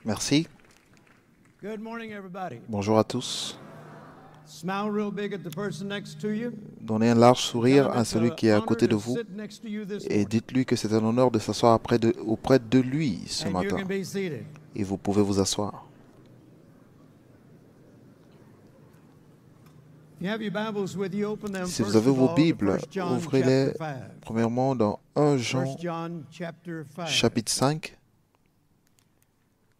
Merci. Good morning, everybody. Bonjour à tous. Smile real big at the person next to you. Donnez un large sourire Tell him à it's celui an qui est à honor côté de to vous sit next to you this et morning. dites-lui que c'est un honneur de s'asseoir auprès de lui ce And you matin. can be seated. Et vous pouvez vous asseoir. If you have your Bibles with you, open them Si vous first avez of vos all to Bibles, 1 John ouvrez-les chapter 5. premièrement dans 1 Jean 1 John chapter 5. chapitre 5,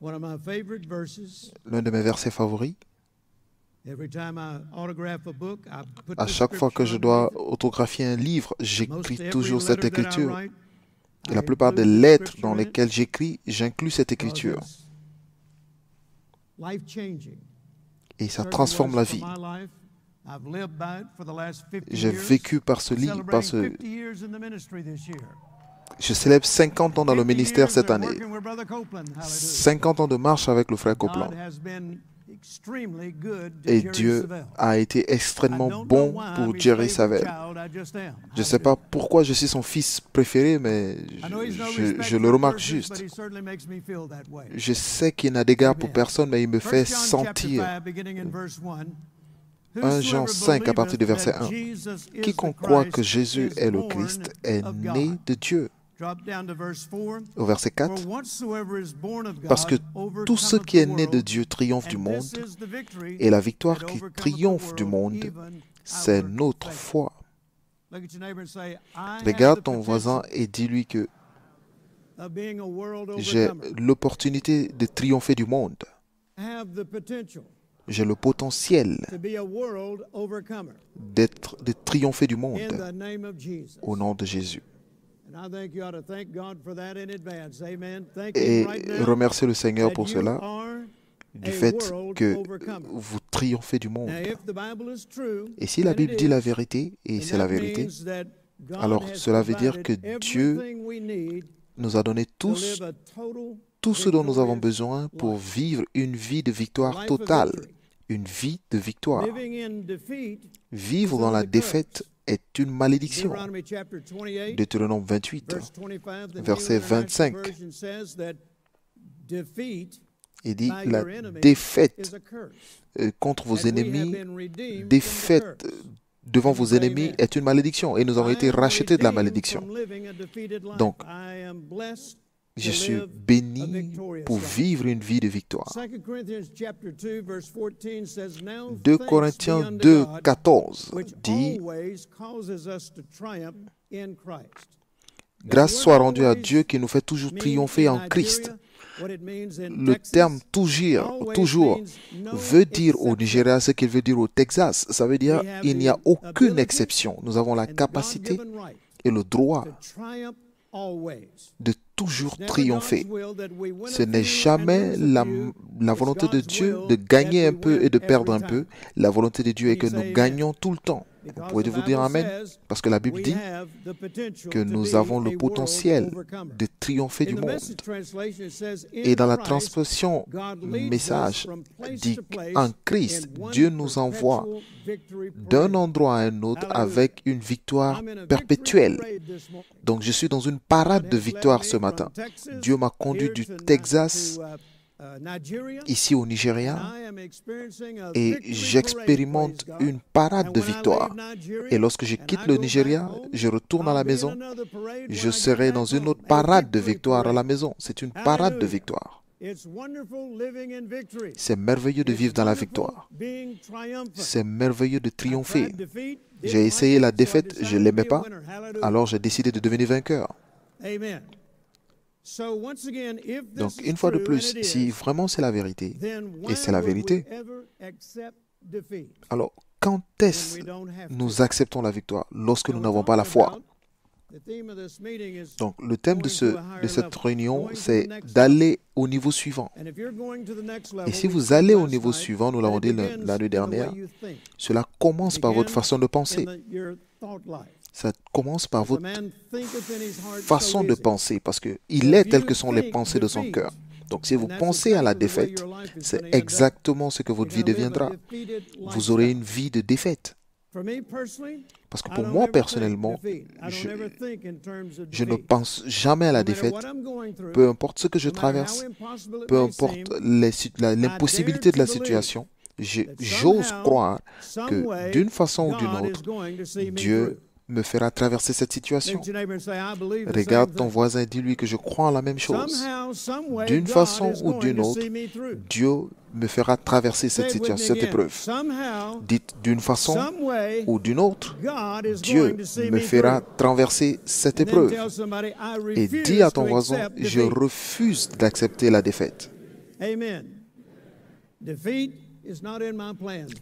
One of my favorite verses. l'un de mes versets favoris. Every time I autograph a book, I put À the chaque fois que je scripture dois underneath it. autographier un livre, Most j'écris every toujours cette letter that I écriture. write, Et la I plupart des include the lettres scripture dans in it lesquelles j'écris, j'inclus cette because écriture. it's life-changing. Et ça Certainly transforme was la for vie. my life. I've lived by it for the last 50 J'ai years. vécu par ce livre, Celebrating parce que 50 years in the ministry this year. je célèbre 50 ans dans le 50 ministère years cette of année. working with Brother Copeland. Hallelujah. 50 ans de marche avec le frère Copeland. God has been extremely good to Et Jerry Dieu Savelle. a été I extrêmement don't know bon why I'm pour his Jerry favorite Savelle. child, I just am. Je ne sais pas pourquoi je suis son fils préféré, mais I know he's no je respect le for remarque persons, juste. but he certainly makes me feel that way. Je sais qu'il n'a d'égard pour Amen. personne, mais il me 1 fait John chapter sentir. 5, beginning in verse 1. 1 Jean 5 à partir du verset 1. Quiconque croit que Jésus est le Christ est né de Dieu. Au verset 4, parce que tout ce qui est né de Dieu triomphe du monde, et la victoire qui triomphe du monde, c'est notre foi. Regarde ton voisin et dis-lui que j'ai l'opportunité de triompher du monde. J'ai le potentiel de triompher du monde au nom de Jésus. Et remerciez le Seigneur pour cela, du fait que vous triomphez du monde. Et si la Bible dit la vérité, et c'est la vérité, alors cela veut dire que Dieu nous a donné tout ce dont nous avons besoin pour vivre une vie de victoire totale, une vie de victoire. Vivre dans la défaite est une malédiction. Deutéronome 28, verset 25, il dit la défaite contre vos ennemis, défaite devant vos ennemis est une malédiction et nous avons été rachetés de la malédiction. Donc, je suis béni pour vivre une vie de victoire. 2 Corinthiens 2, 14 dit « Grâce soit rendue à Dieu qui nous fait toujours triompher en Christ ». Le terme « toujours » veut dire au Nigeria ce qu'il veut dire au Texas. Ça veut dire il n'y a aucune exception. Nous avons la capacité et le droit de toujours triompher. Ce n'est jamais la volonté de Dieu de gagner un peu et de perdre un peu. La volonté de Dieu est que nous gagnons tout le temps. Vous pouvez vous dire Amen? Parce que la Bible dit que nous avons le potentiel de triompher du monde. Et dans la transposition message dit en Christ, Dieu nous envoie d'un endroit à un autre avec une victoire perpétuelle. Donc je suis dans une parade de victoire ce matin. Dieu m'a conduit du Texas ici au Nigeria et j'expérimente une parade de victoire. Et lorsque je quitte le Nigeria, je retourne à la maison, je serai dans une autre parade de victoire à la maison. C'est une parade de victoire. C'est merveilleux de vivre dans la victoire. C'est merveilleux de triompher. J'ai essayé la défaite, je ne l'aimais pas, alors j'ai décidé de devenir vainqueur. Donc, une fois de plus, si vraiment c'est la vérité, et c'est la vérité, alors quand est-ce que nous acceptons la victoire? Lorsque nous n'avons pas la foi. Donc, le thème de cette réunion, c'est d'aller au niveau suivant. Et si vous allez au niveau suivant, nous l'avons dit l'année dernière, cela commence par votre façon de penser. Ça commence par votre façon de penser, parce qu'il est tel que sont les pensées de son cœur. Donc, si vous pensez à la défaite, c'est exactement ce que votre vie deviendra. Vous aurez une vie de défaite. Parce que pour moi, personnellement, je ne pense jamais à la défaite. Peu importe ce que je traverse, peu importe l'impossibilité de la situation, j'ose croire que d'une façon ou d'une autre, Dieu me fera traverser cette situation. Regarde ton voisin, dis-lui que je crois en la même chose. D'une façon ou d'une autre, Dieu me fera traverser cette situation, cette épreuve. Dites d'une façon ou d'une autre, Dieu me fera traverser cette épreuve. Et dis à ton voisin, je refuse d'accepter la défaite.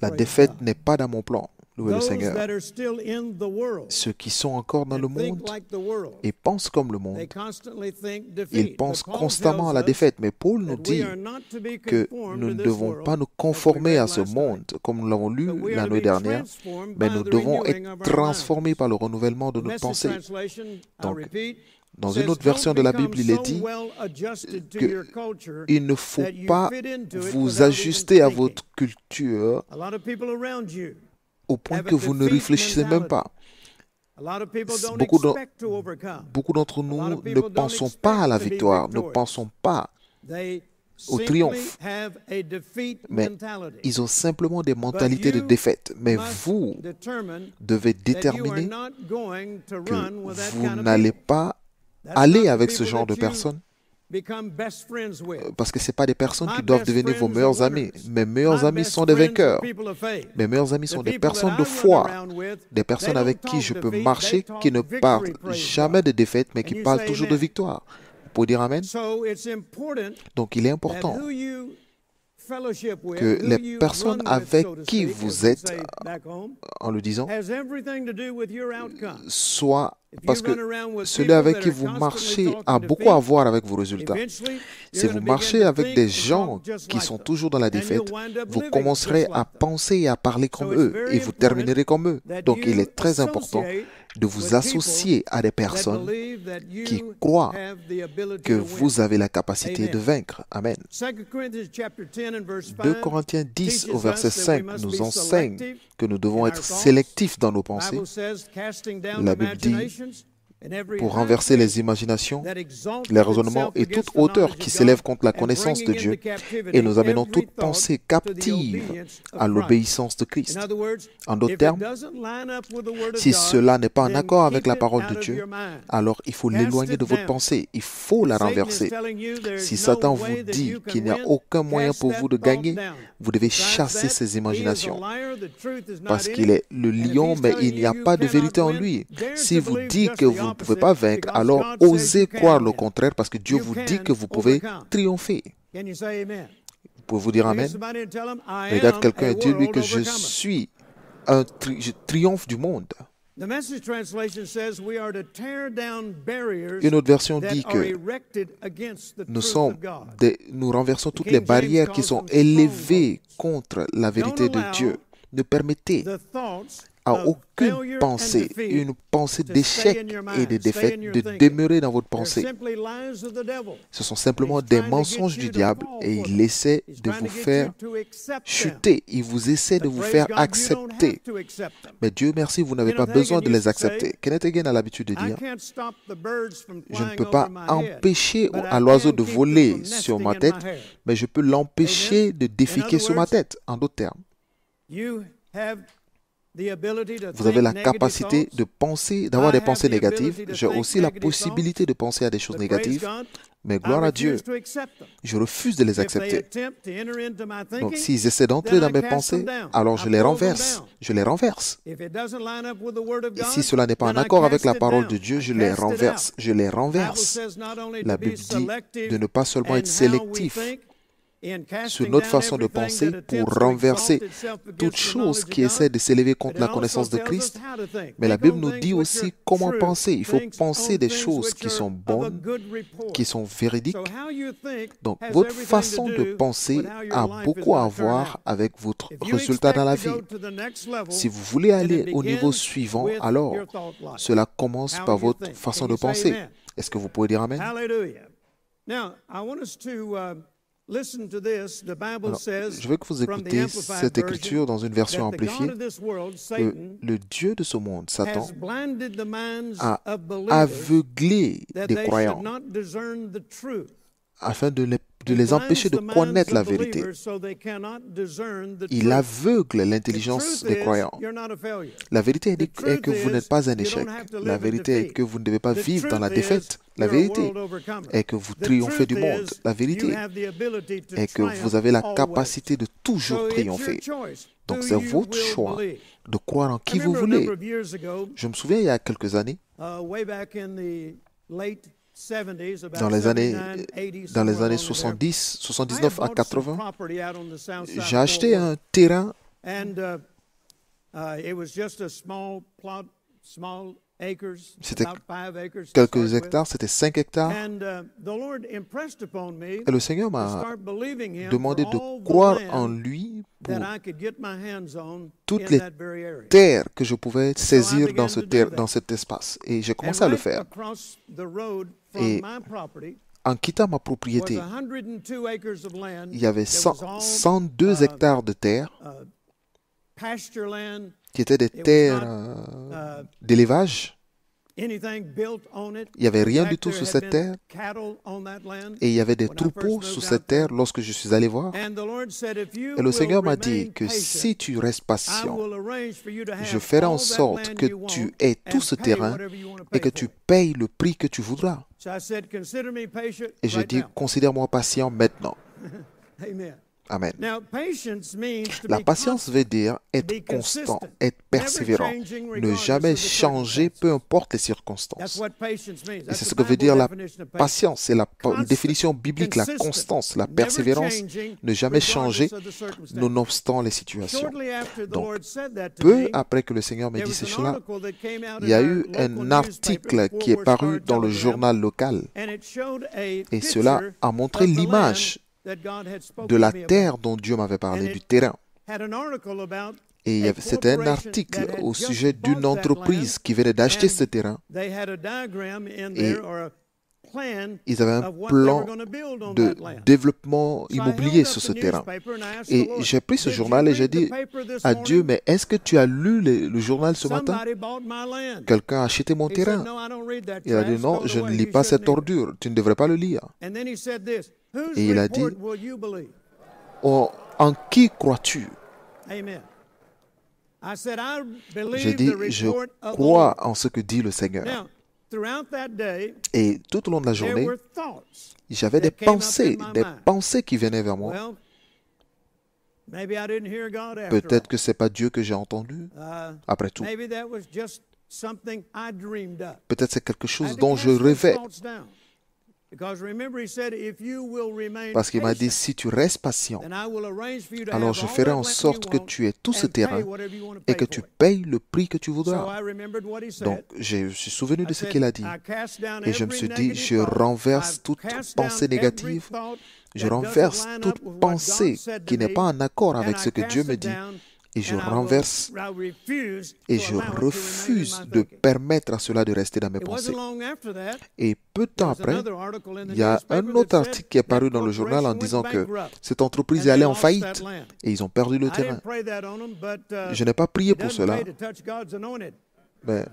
La défaite n'est pas dans mon plan. Louez le Seigneur. Ceux qui sont encore dans le monde et pensent comme le monde, ils pensent constamment à la défaite. Mais Paul nous dit que nous ne devons pas nous conformer à ce monde, comme nous l'avons lu la nuit dernière, mais nous devons être transformés par le renouvellement de notre pensée. Donc, dans une autre version de la Bible, il est dit qu'il ne faut pas vous ajuster à votre culture au point que vous ne réfléchissez même pas. Beaucoup d'entre nous ne pensons pas à la victoire, ne pensons pas au triomphe. Mais ils ont simplement des mentalités de défaite. Mais vous devez déterminer que vous n'allez pas aller avec ce genre de personnes. Parce que ce n'est pas des personnes qui doivent devenir vos meilleurs amis. Mes meilleurs amis sont des vainqueurs. Mes meilleurs amis sont des personnes de foi. Des personnes avec qui je peux marcher, qui ne parlent jamais de défaite, mais qui parlent toujours de victoire. Vous pouvez dire Amen? Donc il est important que les personnes avec qui vous êtes, en le disant, soient, parce que celui avec qui vous marchez a beaucoup à voir avec vos résultats. Si vous marchez avec des gens qui sont toujours dans la défaite, vous commencerez à penser et à parler comme eux et vous terminerez comme eux. Donc il est très important de vous associer à des personnes qui croient que vous avez la capacité de vaincre. Amen. 2 Corinthiens 10 au verset 5 nous enseigne que nous devons être sélectifs dans nos pensées. La Bible dit, pour renverser les imaginations, les raisonnements et toute hauteur qui s'élève contre la connaissance de Dieu, et nous amenons toute pensée captive à l'obéissance de Christ. En d'autres termes, si cela n'est pas en accord avec la parole de Dieu, alors il faut l'éloigner de votre pensée, il faut la renverser. Si Satan vous dit qu'il n'y a aucun moyen pour vous de gagner, vous devez chasser ces imaginations. Parce qu'il est le lion, mais il n'y a pas de vérité en lui. Si vous dites que vous ne pouvez pas vaincre, alors osez croire le contraire, parce que Dieu vous dit que vous pouvez triompher. Pouvez-vous dire Amen? Regarde quelqu'un et dis-lui que je triomphe du monde. Une autre version dit que nous renversons toutes les barrières qui sont élevées contre la vérité de Dieu. Ne permettez à aucune pensée, une pensée d'échec et de défaite, de demeurer dans votre pensée. Ce sont simplement des mensonges du diable et il essaie de vous faire chuter. Il vous essaie de vous faire accepter. Mais Dieu merci, vous n'avez pas besoin de les accepter. Kenneth Hagin a l'habitude de dire, je ne peux pas empêcher à l'oiseau de voler sur ma tête, mais je peux l'empêcher de déféquer sur ma tête. En d'autres termes, vous avez la capacité de penser, d'avoir des pensées négatives. J'ai aussi la possibilité de penser à des choses négatives. Mais gloire à Dieu, je refuse de les accepter. Donc s'ils essaient d'entrer dans mes pensées, alors je les renverse. Je les renverse. Et si cela n'est pas en accord avec la parole de Dieu, je les renverse. Je les renverse. La Bible dit de ne pas seulement être sélectif sur notre façon de penser pour renverser toute chose qui essaie de s'élever contre la connaissance de Christ. Mais la Bible nous dit aussi comment penser. Il faut penser des choses qui sont bonnes, qui sont véridiques. Donc, votre façon de penser a beaucoup à voir avec votre résultat dans la vie. Si vous voulez aller au niveau suivant, alors cela commence par votre façon de penser. Est-ce que vous pouvez dire Amen? listen to this. The Bible Alors, says je veux que vous from the écoutiez Amplified cette Version écriture dans une version that the God amplifiée, of this world, que Satan, le Dieu de ce monde, Satan, has blinded the minds a of believers aveuglé that des they croyants should not discern the truth. afin de He les blinds empêcher de the minds connaître la of vérité. believers so they cannot discern the Il truth. aveugle The l'intelligence truth des is, croyants. you're not a failure. La vérité The est que truth vous is, n'êtes pas un you échec. don't have to La live in vérité est defeat. que vous ne devez pas The vivre dans la truth is, défaite. La you're a vérité world overcomer. est que vous The triomphez truth du monde. is, La you vérité have the ability to est que vous triumph avez la always. capacité de toujours So it's triompher. your choice Donc who c'est you votre will choix believe. de croire en I qui vous remember a voulez. number of years ago, Je me souviens, il y a quelques années, way back in the late 70s, about dans les années, 79, 80, dans les somewhere années along in there, 70, I had 79 à bought some 80, property out on the south side j'ai of acheté Fort Worth. un terrain. And it was just a small plot, small acres, C'était about 5 acres to quelques start with. hectares, c'était 5 hectares. And the Lord impressed upon me Et le Seigneur to m'a start believing Him demandé for de all the croire en land lui pour that I could get my hands on toutes in les that very area. terres que je pouvais saisir began to do that. dans cet espace. Et j'ai And commencé à le right faire. across the road from Et my property en quittant ma was propriété, 102 acres of land il y avait that was all 102 hectares de terre pasture land, qui étaient des was terres not, d'élevage. anything built on it. Il n'y avait In rien fact, du tout there sur had cette been terre. cattle on that land. Et il y avait des When I first troupeaux moved sur out cette there. terre lorsque je suis allé voir. And the Lord said, if you Et le Seigneur will m'a dit remain que patient, si tu restes I patient, will arrange for you to have je ferai en all that sorte land que you want tu aies tout and ce pay terrain whatever you want to et pay que for tu it. payes le prix que tu voudras. So I said, consider me patient Et j'ai right dit, now. considère-moi patient maintenant. Amen. Amen. Now, patience means to La be patience constant, veut dire être be constant, consistent, être never persévérant, changing ne regardless jamais of the changer, circumstances. peu importe les That's circonstances. what patience means. Et That's c'est the ce que veut Bible dire la definition of patience. patience, c'est la Constant, définition biblique, la consistent, constance, la never persévérance, changing, ne jamais changer, regardless of the circumstances. nonobstant les situations. Shortly after the Donc, Lord said that to peu me, après que le Seigneur m'ait there dit was cela, an article that came out il y in a our eu local un newspaper, article the qui est Fort Worth paru Star dans le Telegram, journal local. and it showed a Et cela picture a montré of the l'image land that God had spoken de la to me about. terre dont Dieu m'avait parlé, And du it terrain. had an article about Et a c'était un corporation article that had au just sujet d'une bought that entreprise land, qui venait d'acheter and ce terrain. they had a diagram in Et there or a plan ils avaient un of what they were plan going to build on de that land. développement So I immobilier held sur up ce the terrain. newspaper and I asked the Et Lord, j'ai pris ce "Did journal you et j'ai read the dit paper this à Dieu, morning? mais est-ce que tu as lu le journal ce matin? Somebody bought my land." Quelqu'un a acheté mon He said, terrain. "No, I don't read that Il a dit trash. non, Throw it je ne away. lis You pas cette shouldn't either." ordure, tu ne devrais pas le lire. And then he said this, "Whose Et il a dit, report will you believe?" En qui crois-tu? Amen. I said, "I J'ai believe dit, the je report of the crois Lord." en ce que dit le Seigneur. Now, throughout that day, Et tout au long de la there journée, were thoughts j'avais des that came up pensées, in my des mind. pensées qui venaient vers moi. Well, maybe I didn't hear God after Peut-être all. que c'est pas Dieu que j'ai entendu. Après tout, Maybe that was just something I dreamed up. peut-être c'est quelque I chose had to dont cast je those rêvais. thoughts down. Because remember, he said, if you will remain Parce qu'il m'a dit, patient, si tu restes patient, then I will arrange for you to alors have je all ferai that en land sorte you que want tu aies tout ce and pay terrain whatever you want to et pay que for tu it. payes le prix que tu So voudras. I remembered what he Donc, said. je suis souvenu de I ce said, qu'il a dit. I cast down Et je me every suis dit, negative je thought. renverse I've toute cast pensée down every négative. thought Je that renverse doesn't line toute up with what God pensée said to qui n'est me, pas en accord and avec I ce que cast Dieu me it dit. down, Et je and I renverse refuse et to je allow it to remain in refuse my de thinking. permettre à cela de rester dans mes It pensées. wasn't long after that. Et peu de There temps was après, another article in the il y a newspaper un that autre said article qui est that paru dans le journal en corporation disant went que bankrupt cette entreprise and est allée they en lost that faillite land. et ils ont perdu le I terrain. didn't pray that on them, but Je n'ai pas prié it pour doesn't cela, pay to touch God's anointed. mais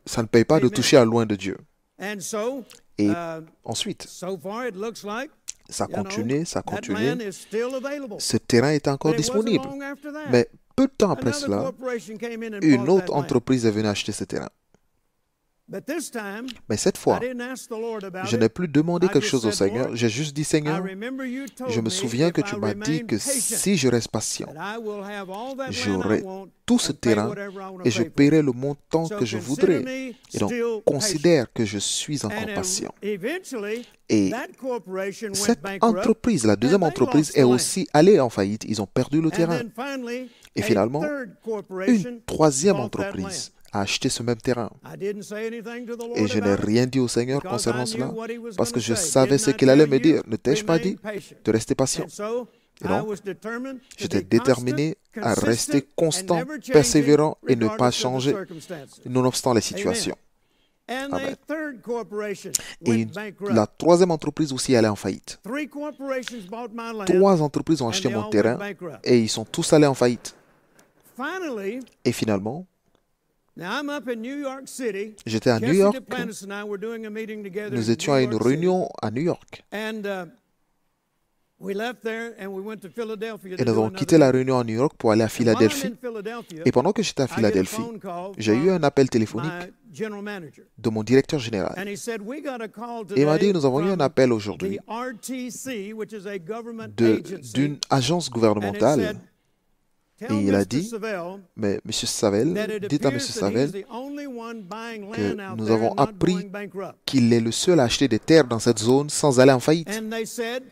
ça ne paye pas de Amen. toucher à loin de Dieu. And so, Et uh, ensuite, so far it looks like ça you know, continue, ça that land continue. is still available. Ce terrain est encore But it wasn't disponible. long after that. Mais peu de temps après Another cela, corporation came in and une bought autre that land. entreprise est venue acheter ce terrain. But this time, Mais cette I fois, didn't ask the Lord about je n'ai it. plus demandé I quelque just chose au said, Seigneur. Lord, J'ai juste dit, I Seigneur, remember you told je me me souviens if que I tu m'as dit remain que patient, si je reste patient, that I will have all that land I j'aurai want tout ce and pay terrain whatever I want to et je pay for. paierai le montant So que je consider voudrais. me Et donc, still patient. considère que je suis encore And patient. eventually, Et that corporation went cette bankrupt, entreprise, la deuxième and they entreprise, lost the est land. aussi allée en faillite. Ils ont perdu le And terrain. then finally, Et a finalement, third corporation une troisième bought that entreprise a acheté ce même terrain. land. I didn't say anything to the Lord Et je n'ai about it, rien dit au Seigneur because concernant I knew cela, what he was parce que gonna je say. savais Didn't ce I qu'il allait tell me you, dire. Ne t'ai-je pas remain dit patient? de rester patient? And so, Et I donc, was determined to j'étais be constant, déterminé à rester consistent, and constant, never changing, persévérant et ne pas regardless of the changer, circumstances. nonobstant les situations. And Amen. a third corporation Et went bankrupt. la troisième entreprise aussi allait en faillite. 3 corporations bought my land. 3 entreprises ont and acheté they mon all terrain went bankrupt. et ils sont tous allés en faillite. Finally, Et finalement, now I'm up in New York City. j'étais à New Jesse York. Duplantis and I were doing a meeting together Nous in étions New à une York City. réunion à New York. And we left there and we went to Philadelphia Et to nous do avons another quitté la meeting. réunion à New York pour aller à And while I'm Philadelphie. in Philadelphia, Et pendant que j'étais à I get a Philadelphie, phone call j'ai eu from un appel téléphonique my general manager. de mon directeur général. And he said, we got a call Et il m'a dit, today nous avons eu un from appel aujourd'hui the RTC, which is a government agency. d'une agence And it gouvernementale. said, Et tell il a Mr. dit, Savelle mais M. Savel, that it dites à M. appears that he's Savel the only one buying que land out nous there avons and not appris going bankrupt. qu'il est le seul à acheter des terres dans cette zone sans aller en faillite. And they said,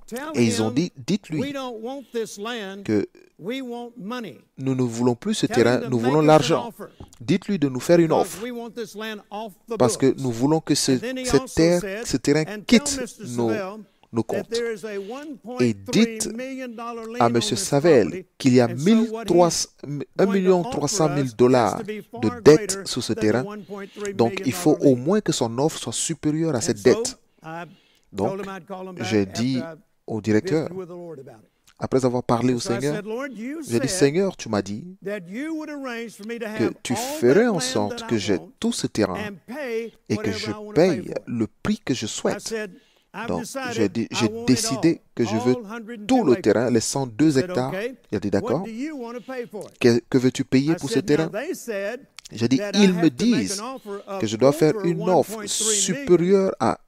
tell Et ils ont him, dit, we dites-lui don't want this land, que we want money. nous ne voulons plus ce Tell him terrain, to nous make voulons us an l'argent. offer, Dites-lui de nous faire une because offre. we want this land off the Parce que books. nous voulons que And then he cette also terre, said, ce terrain and tell quitte Mr. nos Savelle nos that comptes. there is a Et dites $1.3 million lien à on M. this Savel property, qu'il y a and so what he's 1 going million to 300 offer 000 us dollars has to be de far dette greater sur ce than the terrain. $1.3 Donc il faut million au lien. moins que son offre soit supérieure à And cette so, dette. I Donc told him I'd call him back j'ai after dit I au directeur, visited with the Lord about it. après avoir parlé au So I Seigneur, said, Lord, you j'ai dit, said Seigneur, tu m'as dit that you would arrange for me to que have tu all ferais that en land sorte that que I j'ai want tout ce terrain and pay et que whatever je I want to pay paye for it. le prix que je I souhaite. said, I've Donc decided I j'ai want it décidé que all, je veux all 102 tout le acres. terrain, les 102 I said, hectares. okay, Il a dit, what d'accord, do you want to pay for it? que veux-tu payer I pour ce said, now terrain? they said J'ai dit, that I ils me have to make disent an offer of que je dois faire over une offre 1.3 million supérieure à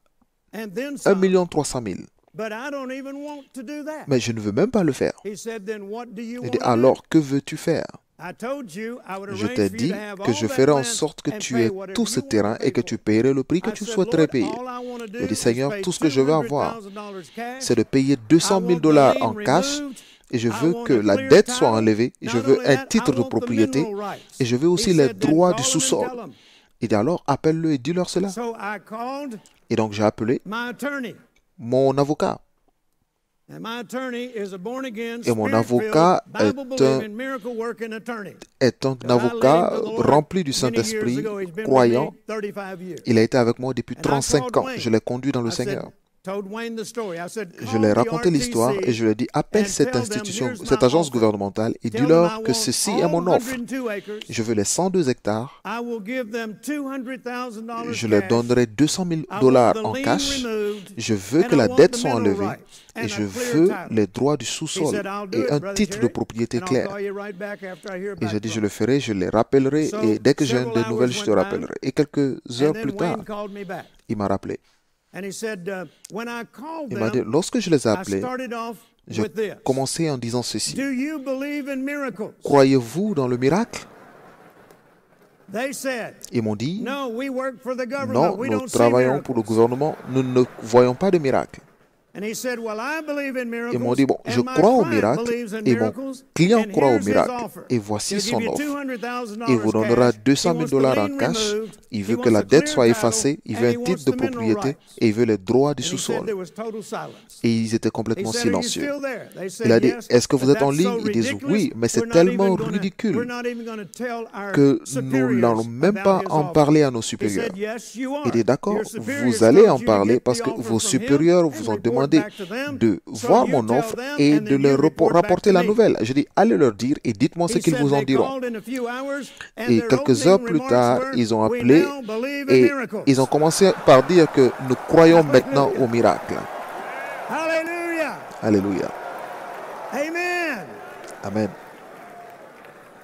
and then 1 some, 300 000. but I don't even want to do that. Mais je ne veux même pas le faire. He said, then what do you Il want dit, to do? alors, que veux-tu faire? I told you I would Je arrange t'ai for you dit to have que all je that ferai en land sorte que and tu pay aies whatever tout ce you want to terrain pay et que for tu it. paierais le prix que I tu said, souhaiterais Lord, payer. all I want to do Je dis, is Seigneur, pay tout ce que je veux avoir, $200,000 cash. c'est de payer 200 000 dollars en cash et je veux que la dette soit enlevée et je veux un titre de propriété et je veux aussi les droits du sous-sol. Il dit alors, appelle-le et dis-leur cela. So I called Et donc j'ai appelé my attorney. mon avocat. And my attorney is a born-again, Et mon spirit-filled, avocat Bible-believing, miracle-working attorney. est un That I avocat laid to the Lord rempli du many Saint-Esprit, years ago. He's been with croyant. me 35 years. Il a été avec moi depuis And I 35 called ans. Wayne. Je l'ai conduit dans le I said, Seigneur. told Wayne the story. I said, Je call lui ai the raconté l'histoire RTC et je lui ai dit, appelle and cette tell them, institution, here's cette my agence offer. gouvernementale et Tell them dis-leur I que want ceci est all mon offre. 102 acres. Je veux les 102 hectares. I will give them $200,000 Je leur cash. donnerai 200 000 I want dollars the en lien cash. removed, Je veux and que I la want dette the soit mineral enlevée rights and et a je clear veux title. les droits du He sous-sol said, I'll do et it, un Brother titre de Jerry, propriété and I'll clair. call you right back after I hear Et back j'ai dit, je from le ferai, je les rappellerai So, et dès que j'ai several des nouvelles, hours je te went by, rappellerai. Et quelques And heures then plus tard, Wayne called me back. il m'a rappelé. And he said, when I called Il m'a dit, them, lorsque je les ai I appelés, started off j'ai with this. commencé en disant ceci. Do you believe in miracles? Croyez-vous dans le miracle? They said, Ils m'ont dit, no, we work for the government. non, We nous don't see travaillons pour le miracles. gouvernement, nous ne voyons pas de miracle. And he said, well, I believe in miracles. Ils m'ont dit, bon, je and my crois au client miracle believes in et mon miracles, client and croit au here's his miracle. offer. Et voici He'll son give you offre. $200,000 Il vous donnera cash. 200 He 000 wants the dollars en lien cash. removed. Il He veut wants que la a dette clear soit title, effacée. Il and veut he un wants titre de the mineral propriété rights. et il veut les droits du And he said sous-sol. there was total silence. Et ils étaient He complètement said, are you silencieux. still there? They said, Il a dit, yes, est-ce que vous but êtes en that's ligne? so Ils disent ridiculous, oui, mais c'est we're not even tellement gonna- ridicule we're not even gonna tell our que nous superiors n'allons même pas about his en offer. parler à nos He supérieurs. said, yes, you are. Il dit, d'accord, Your superiors vous allez told en you to parler get parce the que offer vos from him supérieurs and vous ont report demandé back to them. de So voir you mon tell offre them, et and de then leur you report back rapporter to la me. nouvelle. Je dis, allez leur dire et dites-moi ce He qu'ils said vous en they diront. called in a few hours, and Et their quelques opening heures plus remarks tard, were, ils ont "We appelé now believe in et miracles." ils ont commencé par dire que nous croyons maintenant au miracle. Hallelujah. Alléluia. Amen. Amen.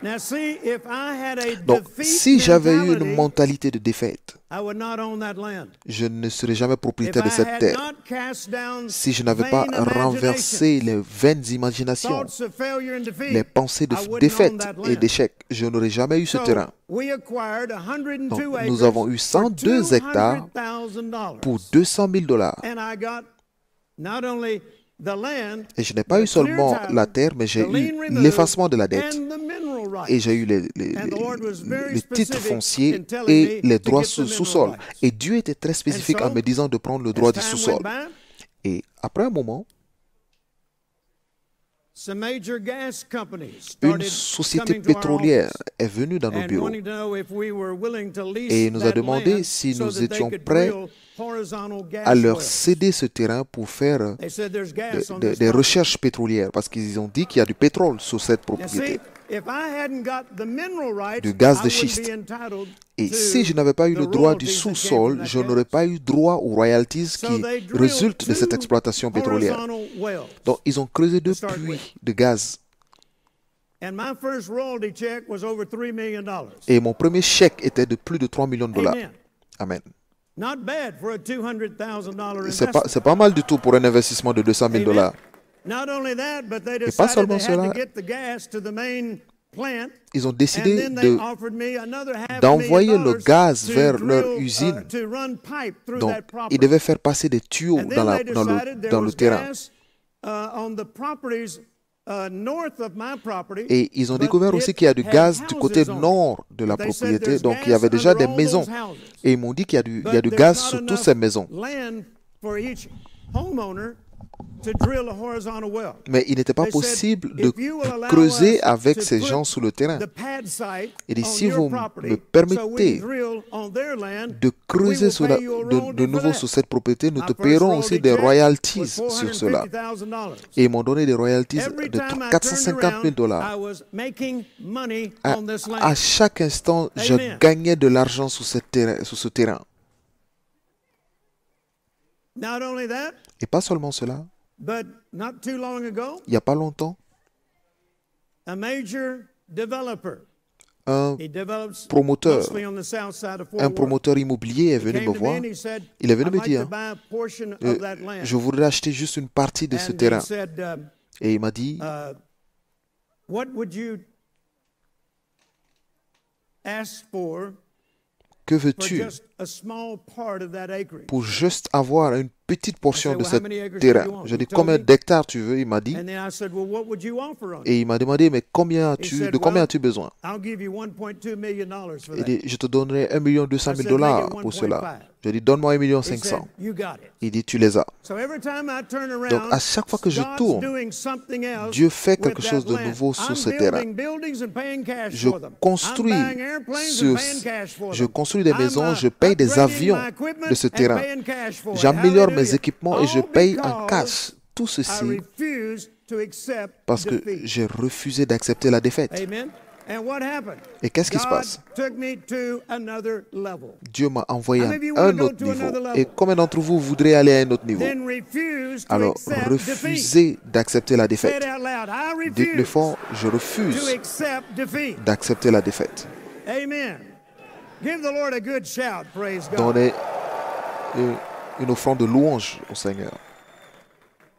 Now see, if I had a Donc, defeat si j'avais eu une mentality, mentalité de défaite, I would not own that land. je ne serais jamais If propriétaire I de cette had terre. not cast down Si je n'avais pas vain imaginations, renversé les vaines imaginations, thoughts of failure and defeat, les pensées de I wouldn't own défaite that et land. d'échec, je n'aurais jamais eu ce So, terrain. we acquired 102 Donc, acres nous avons eu for 102 hectares $200,000. pour 200 000 dollars. And I got not only the land, Et je n'ai pas eu the seulement clear title, la terre, mais j'ai the eu lien removed, l'effacement de la dette. and the mineral rights. Et j'ai eu And the Lord was very les titres specific fonciers in telling et me les to droits get the mineral sous-sol. rights. Et Dieu était très spécifique And so, en me disant de prendre le droit As du time sous-sol. went by, Et après un moment, some major gas companies Une started société coming to our pétrolière office est venue dans nos and bureaux wanting to know if we were willing to lease et nous a that demandé land si so nous that they étions could prêts drill horizontal à gas leur wells. céder ce terrain pour faire They said there's gas on des this property. recherches pétrolières parce qu'ils ont dit qu'il y a du pétrole sur cette Now see, propriété, if I hadn't got the mineral rights, du gaz I de wouldn't schiste. be entitled Et to si je n'avais pas eu the le droit du royalties that came from sous-sol, that je gas. n'aurais pas eu droit aux royalties So qui they drilled résultent de cette 2 exploitation pétrolière. horizontal wells. Donc, ils ont creusé 2 start with. puits de gaz. And my first royalty check was over $3 million. Et mon premier chèque était de plus de 3 millions de dollars. Amen. Amen. Not bad for a $200,000 C'est investment. pas mal du tout pour un investissement de 200 000 Amen. dollars. Not only that, but they pas decided seulement they had cela, to get the gas to the main plant. Ils ont And décidé then they de offered me another d'envoyer $500,000 le gaz to vers drill, leur usine. to run pipe through Donc, that property. ils devaient faire passer des tuyaux And dans, then they decided there dans le was terrain. gas on the properties north of my property. Et ils ont but découvert it aussi qu'il y a du had gaz du côté houses on it. nord de la They said propriété. there's Donc, il y gas avait déjà under des all maisons. those houses. Et ils m'ont dit qu'il y a du But gaz there's sur not toutes enough ces maisons. land for each homeowner to drill a horizontal well. Mais il n'était pas They said, possible if de you will allow creuser us avec to ces put gens sous le terrain. the pad site Il dit, on si your vous property, me so we permettez drill on their land, de we creuser will sur pay you a de royalty for nouveau that. sur cette propriété, nous My te first paierons royalty aussi des check royalties was sur cela. $450,000. Et ils m'ont donné des royalties Every de time I 450 turned 000 around, dollars. I was making money À, on this à land. chaque instant, je Amen. gagnais de l'argent sur ce terrain. Not only that, Et pas seulement cela, but not too long ago, il n'y a pas longtemps, a major developer, un he develops promoteur, mostly on the south side of Fort un Worth. promoteur immobilier est He venu came me to me voir. and he said, Il est venu I'd me like dire, to buy a portion of that land. je voudrais acheter juste une partie de ce And terrain. he said, Et il m'a dit, what would you ask for que for veux-tu just a small part of that acreage? pour juste avoir une petite portion I de said, ce well, how many acres do terrain? you want? Je He dis, told combien me. d'hectares tu veux? Il m'a dit. And then I said, well, what would you offer on it? Et il m'a demandé, mais combien He said, de combien well, as-tu besoin? I'll give you $1.2 million for Il that. dit, je te donnerai 1 200 I 000 said, dollars make it pour 1.5. cela. Je dis, donne-moi 1 He said, 500 000. you got it. Il dit, tu les as. So every time I turn Donc, around, à chaque fois que je God's tourne, doing something else Dieu fait with quelque chose that de land. nouveau sur I'm ce terrain. building buildings and paying cash Je for them. construis, I'm buying airplanes sur, and paying cash for je them. construis des I'm, maisons, je paye des upgrading avions my equipment de ce and terrain. paying cash for it. J'améliore mes Hallelujah. équipements et je All paye en because cash. Tout I ceci refuse to accept parce que defeat. j'ai refusé d'accepter la défaite. Amen. And what happened? Et qu'est-ce qui se God passe? took me to another level. Dieu m'a envoyé How à many of you wanna un go autre to niveau. another level? Et combien d'entre vous voudraient aller à un autre niveau? Then refuse to Alors, accept defeat. refusez d'accepter la Say défaite. it out loud. I Dites-le refuse fort, je to refuse accept defeat. d'accepter la défaite. Amen. Give the Lord a good shout. Praise God. Donnez une offrande de louange au Seigneur.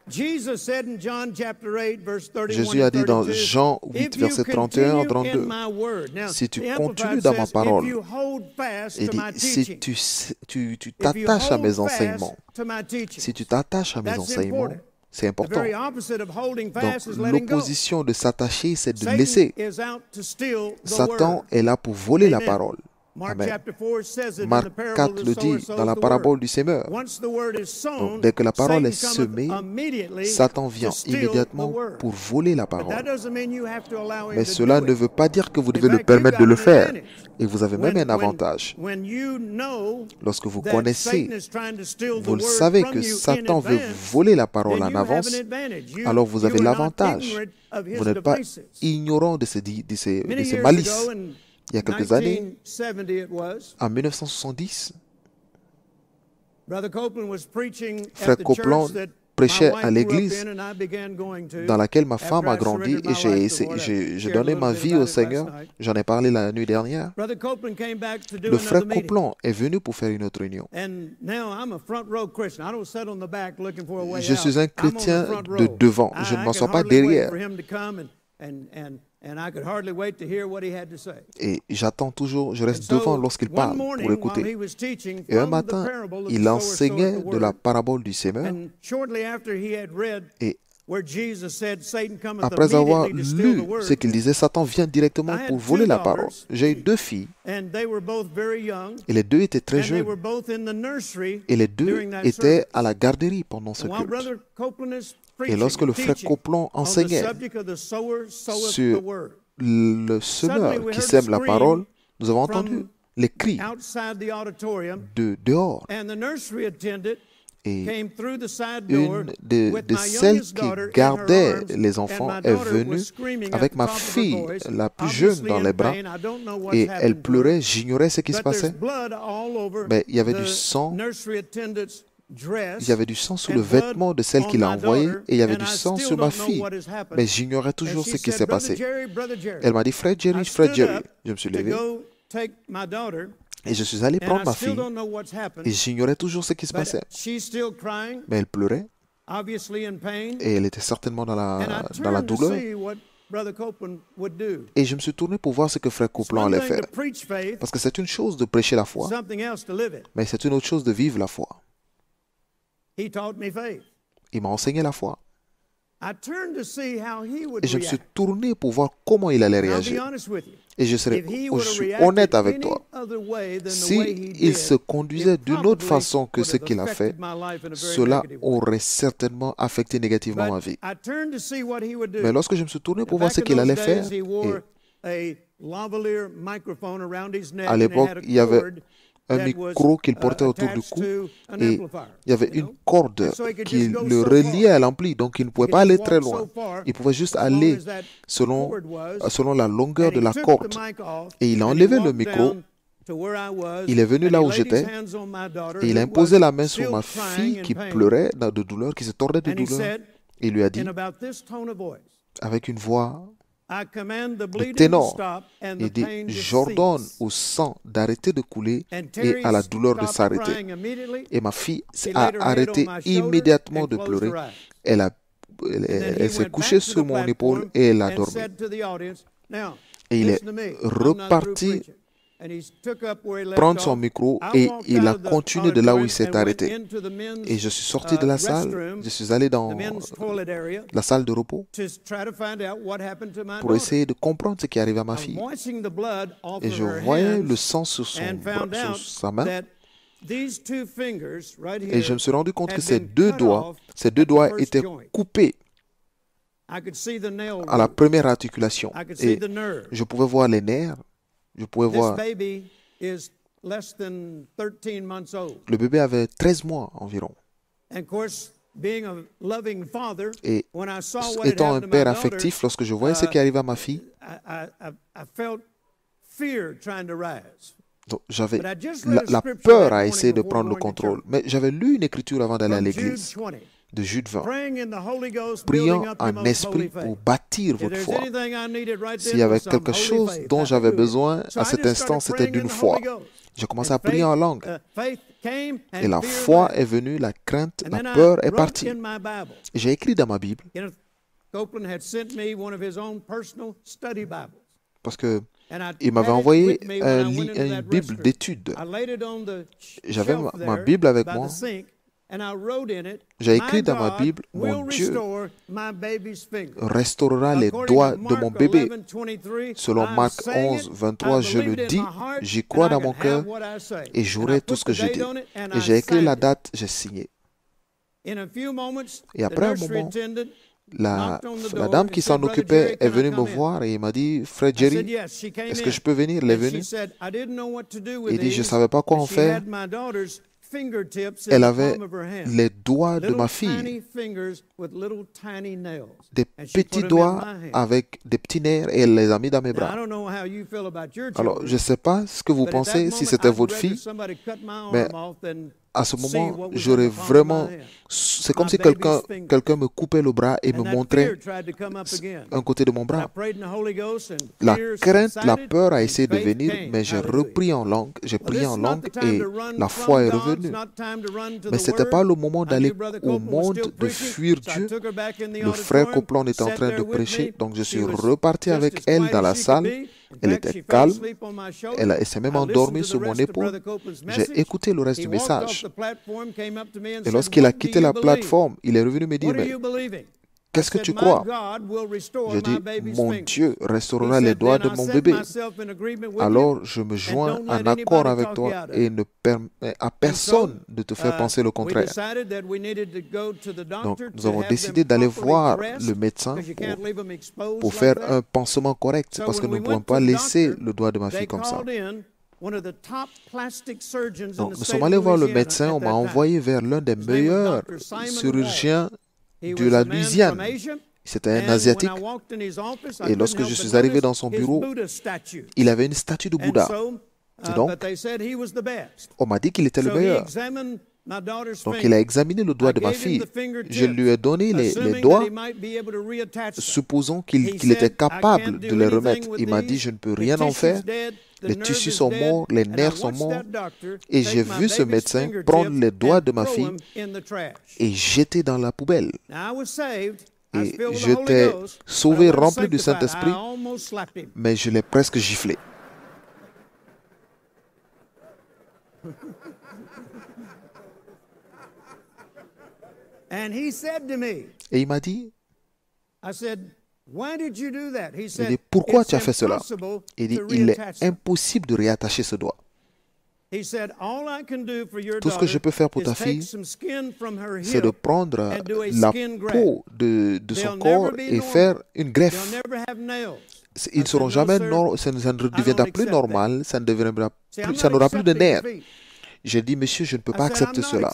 Jesus said in John chapter 8 verse 31 Jésus a dit dans and 32, Jean 8, if you verset 31 à continue 32, in my word. Now, si tu the continues Amplified dans ma says, parole, if you hold fast il to dit, my si teaching, tu if you t'attaches à hold mes fast enseignements, to my teaching, si tu t'attaches à mes that's enseignements, important. c'est The important. very opposite of holding Donc, fast is letting go. l'opposition de s'attacher, c'est de Satan laisser. is out to steal the Satan word. est là pour voler la Amen. parole. Mark Amen. chapter 4 says it in Marc the parable 4 of the le sower dit sows dans la the parabole word. du semeur. Once the word is sown, Donc, dès que la parole est Satan semée, cometh immediately Satan vient to steal immédiatement the word. pour voler la But that parole. doesn't mean you have to allow him Mais to cela do ne it. veut pas dire que vous devez In le fact, you've permettre de got le an faire. advantage. Et vous avez même un avantage. When you know Lorsque vous that connaissez, Satan is trying to steal the vous le word savez from que you in Satan veut advance, voler la parole then en you have avance, an advantage. You- alors vous avez you are not l'avantage. ignorant of his Vous n'êtes pas devices. ignorant de Many ces years malices. ago, in Il y a quelques années, 1970 it was, en 1970, Brother Copeland was preaching Frère at the Copeland church that prêchait my wife à grew up l'église in and I began going to dans laquelle ma after femme a I grandi surrendered et my life to the Lord. I j'ai shared a donné little ma bit vie about au it last Seigneur. night. J'en ai parlé la nuit dernière. Brother Copeland came back to do Le frère another meeting. Copeland est venu pour faire une autre réunion. And now I'm a front row Christian. I don't sit on the back looking for a way Je out. suis un I'm on the chrétien front de row. devant. Je ne I m'assois could pas hardly wait derrière. for him to come and I could hardly wait to hear what he had to say. Et j'attends toujours, je And reste so, devant lorsqu'il one parle morning, pour while he écouter. was teaching Et un from the matin, parable of the il sower enseignait soweth the de la word, parabole du semeur. and shortly after he had read Et Après avoir lu ce qu'il disait, Satan vient directement pour voler la parole. J'ai eu 2 filles, et les 2 étaient très jeunes, et les 2 étaient à la garderie pendant ce culte. Et lorsque le frère Copeland enseignait sur le semeur qui sème la parole, nous avons entendu les cris de dehors. Et une de celles qui gardait les enfants est venue avec ma fille, la plus jeune, dans les bras, et elle pleurait. J'ignorais ce qui se passait. Mais il y avait du sang. Il y avait du sang sur le vêtement de celle qui l'a envoyée, et il y avait du sang sur ma fille. Mais j'ignorais toujours ce qui s'est passé. Elle m'a dit, Frère Jerry, Frère Jerry. Je me suis levé. Et je suis allé prendre ma fille, et j'ignorais toujours ce qui se passait. Mais elle pleurait, et elle était certainement dans la douleur. Et je me suis tourné pour voir ce que Frère Copeland allait faire. Parce que c'est une chose de prêcher la foi, mais c'est une autre chose de vivre la foi. Il m'a enseigné la foi. Et je me suis tourné pour voir comment il allait réagir. Et je suis honnête avec toi. S'il se conduisait d'une autre façon que ce qu'il a fait, cela aurait certainement affecté négativement ma vie. Mais lorsque je me suis tourné pour voir ce qu'il allait faire, à l'époque, il y avait un micro qu'il portait autour du cou, et il y avait une corde qui le reliait à l'ampli, donc il ne pouvait pas aller très loin. Il pouvait juste aller selon la longueur de la corde. Et il a enlevé le micro, il est venu là où j'étais, et il a imposé la main sur ma fille qui pleurait de douleur, qui se tordait de douleur. Et il lui a dit, avec une voix de ténor, il dit, j'ordonne au sang d'arrêter de couler et à la douleur de s'arrêter. Et ma fille a arrêté immédiatement de pleurer. Elle s'est couchée sur mon épaule et elle a dormi. Et il est reparti prendre son micro et il a continué de là où il s'est arrêté. Et je suis sorti de la salle, je suis allé dans la salle de repos pour essayer de comprendre ce qui arrivait à ma fille. Et je voyais le sang sur sa main. Et je me suis rendu compte que ces deux doigts étaient coupés à la première articulation. Et je pouvais voir les nerfs. Je pouvais voir. Le bébé avait 13 mois environ. Et étant un père affectif, lorsque je voyais ce qui arrivait à ma fille, donc j'avais la peur à essayer de prendre le contrôle. Mais j'avais lu une écriture avant d'aller à l'église, de Jude 20, priant en esprit pour bâtir votre foi. S'il y avait quelque chose dont j'avais besoin à cet instant, c'était d'une foi. J'ai commencé à prier en langue. Et la foi est venue, la crainte, la peur est partie. J'ai écrit dans ma Bible, parce qu'il m'avait envoyé une Bible d'études. J'avais ma Bible avec moi. J'ai écrit dans ma Bible, mon Dieu restaurera les doigts de mon bébé. Selon Marc 11, 23, je le dis, j'y crois dans mon cœur et j'aurai tout ce que je dis. Et j'ai écrit la date, j'ai signé. Et après un moment, la dame qui s'en occupait est venue me voir et il m'a dit, Frère Jerry, est-ce que je peux venir? Elle est venue. Il dit, je ne savais pas quoi en faire. Elle avait les doigts de ma fille, des petits doigts avec des petits nerfs, et elle les a mis dans mes bras. Alors, je ne sais pas ce que vous pensez, si c'était votre fille, mais à ce moment, j'aurais vraiment... C'est comme si quelqu'un me coupait le bras et me montrait un côté de mon bras. La crainte, la peur a essayé de venir, mais j'ai repris en langue, j'ai prié en langue et la foi est revenue. Mais ce n'était pas le moment d'aller au monde, de fuir Dieu. Le frère Copeland était en train de prêcher, donc je suis reparti avec elle dans la salle. Elle était calme, elle s'est même endormie sur mon épaule. J'ai écouté le reste du message. Et lorsqu'il a quitté la plateforme, il est revenu me dire, mais qu'est-ce que tu crois? Je dis, mon Dieu restaurera les doigts de mon bébé. Alors je me joins en accord avec toi et ne permets à personne de te faire penser le contraire. Donc nous avons décidé d'aller voir le médecin pour faire un pansement correct parce que nous ne pouvons pas laisser le doigt de ma fille comme ça. Donc, nous sommes allés voir le médecin, on m'a envoyé vers l'un des meilleurs chirurgiens de la Louisiane. C'était un Asiatique. Et lorsque je suis arrivé dans son bureau, il avait une statue de Bouddha. Et donc, on m'a dit qu'il était le meilleur. Donc, il a examiné le doigt de ma fille. Je lui ai donné les doigts, supposons qu'il était capable de les remettre. Il m'a dit, je ne peux rien en faire. Les tissus sont morts, les nerfs sont morts. Et j'ai vu ce médecin prendre les doigts de ma fille et jeter dans la poubelle. Et j'étais sauvé, rempli du Saint-Esprit, mais je l'ai presque giflé. Et il m'a dit, il dit, pourquoi tu as fait cela? Il dit, il est impossible de réattacher ce doigt. Tout ce que je peux faire pour ta fille, c'est de prendre la peau de son corps et faire une greffe. Ils ne seront jamais, ça ne deviendra plus normal, ça n'aura plus de nerfs. J'ai dit, monsieur, je ne peux pas accepter cela.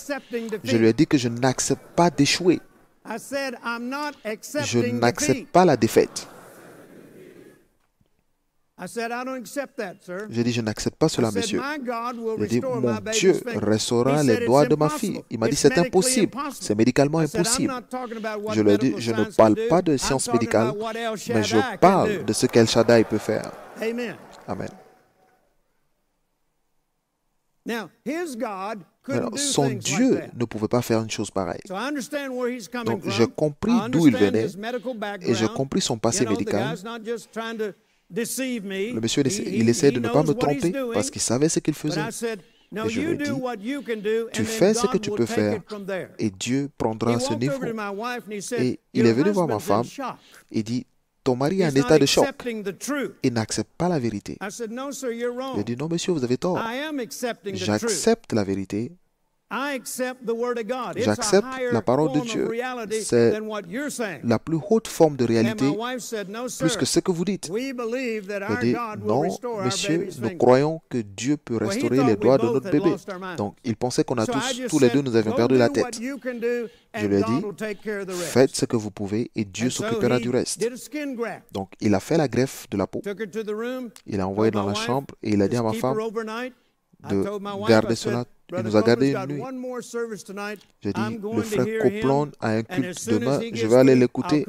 Je lui ai dit que je n'accepte pas d'échouer. Je n'accepte pas la défaite. J'ai dit, je n'accepte pas cela, monsieur. J'ai dit, mon Dieu restaurera les doigts de ma fille. Il m'a dit, c'est impossible. C'est médicalement impossible. Je lui ai dit, je ne parle pas de science médicale, mais je parle de ce qu'El Shaddai peut faire. Amen. Alors, son Dieu ne pouvait pas faire une chose pareille. Donc, j'ai compris d'où il venait et j'ai compris son passé médical. Le monsieur, il essayait de ne pas me tromper parce qu'il savait ce qu'il faisait. Et je lui ai dit, tu fais ce que tu peux faire et Dieu prendra ce niveau. Et il est venu voir ma femme et dit, ton mari est en état de choc. Il n'accepte pas la vérité. Je dit, non, monsieur, vous avez tort. J'accepte la vérité. J'accepte la parole de Dieu. C'est la plus haute forme de réalité, plus que ce que vous dites. Je dis, non, monsieur, nous croyons que Dieu peut restaurer les doigts de notre bébé. Donc, il pensait qu'on a tous les deux, nous avions perdu la tête. Je lui ai dit, faites ce que vous pouvez et Dieu s'occupera du reste. Donc, il a fait la greffe de la peau. Il l'a envoyé dans la chambre et il a dit à ma femme de garder cela. Il nous a gardé une nuit. J'ai dit, le frère Copeland a un culte demain, je vais aller l'écouter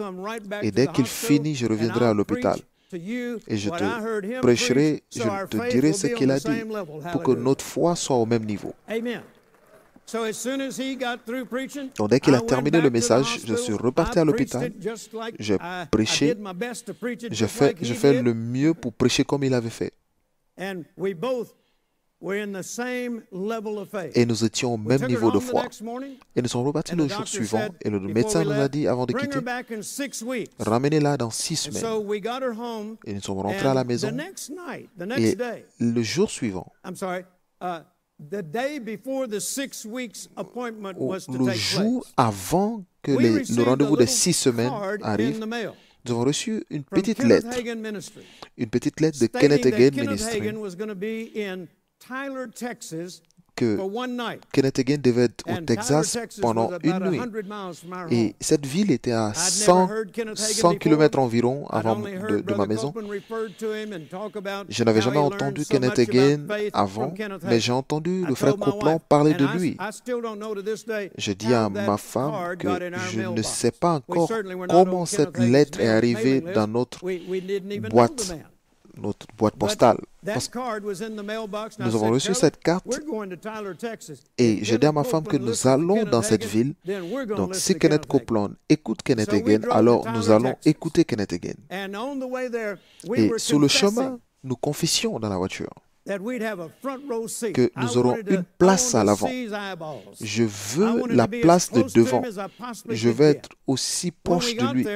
et dès qu'il finit, je reviendrai à l'hôpital. Et je te prêcherai, je te dirai ce qu'il a dit pour que notre foi soit au même niveau. Donc dès qu'il a terminé le message, je suis reparti à l'hôpital. J'ai prêché, j'ai fait le mieux pour prêcher comme il avait fait. Et nous étions au même niveau de foi. Et nous sommes repartis le jour suivant et le médecin nous a dit avant de quitter, ramenez-la dans 6 semaines. Et nous sommes rentrés à la maison et le jour suivant, le jour avant que le rendez-vous de 6 semaines arrive, nous avons reçu une petite lettre de Kenneth Hagin Ministry que Kenneth Hagin devait être au Texas pendant une nuit. Et cette ville était à 100 km environ avant de ma maison. Je n'avais jamais entendu Kenneth Hagin avant, mais j'ai entendu le frère Copeland parler de lui. Je dis à ma femme que je ne sais pas encore comment cette lettre est arrivée dans notre boîte postale. Nous avons reçu cette carte et j'ai dit à ma femme que nous allons dans cette ville. Donc si Kenneth Copeland écoute Kenneth Hagin, alors nous allons écouter Kenneth Hagin. Et sur le chemin, nous confessions dans la voiture. que nous aurons une place à l'avant. Je veux la place de devant. Je veux être aussi proche de lui.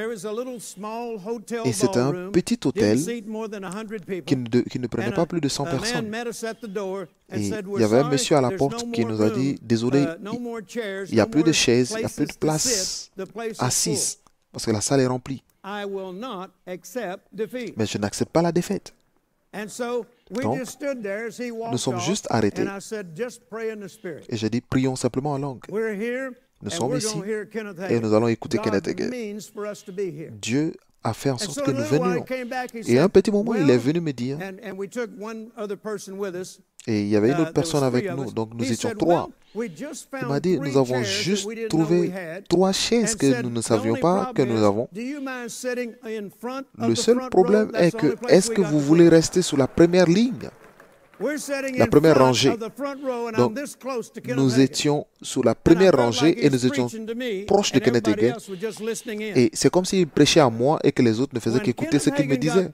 Et c'était un petit hôtel qui ne prenait pas plus de 100 personnes. Et il y avait un monsieur à la porte qui nous a dit, désolé, il n'y a plus de chaises, il n'y a plus de place assise, parce que la salle est remplie. Mais je n'accepte pas la défaite. Donc, nous sommes juste arrêtés. Et j'ai dit, prions simplement en langue. Nous sommes ici et nous allons écouter Kenneth Hagin. Dieu a fait en sorte que nous venions. Et à un petit moment, il est venu me dire, et il y avait une autre personne avec nous, donc nous étions 3. Il m'a dit, nous avons juste trouvé 3 chaises que nous ne savions pas que nous avons. Le seul problème est que, est-ce que vous voulez rester sur la première ligne, la première rangée? Donc, nous étions sur la première rangée et nous étions proches de Kenneth Hagin. Et c'est comme s'il prêchait à moi et que les autres ne faisaient qu'écouter ce qu'il me disait.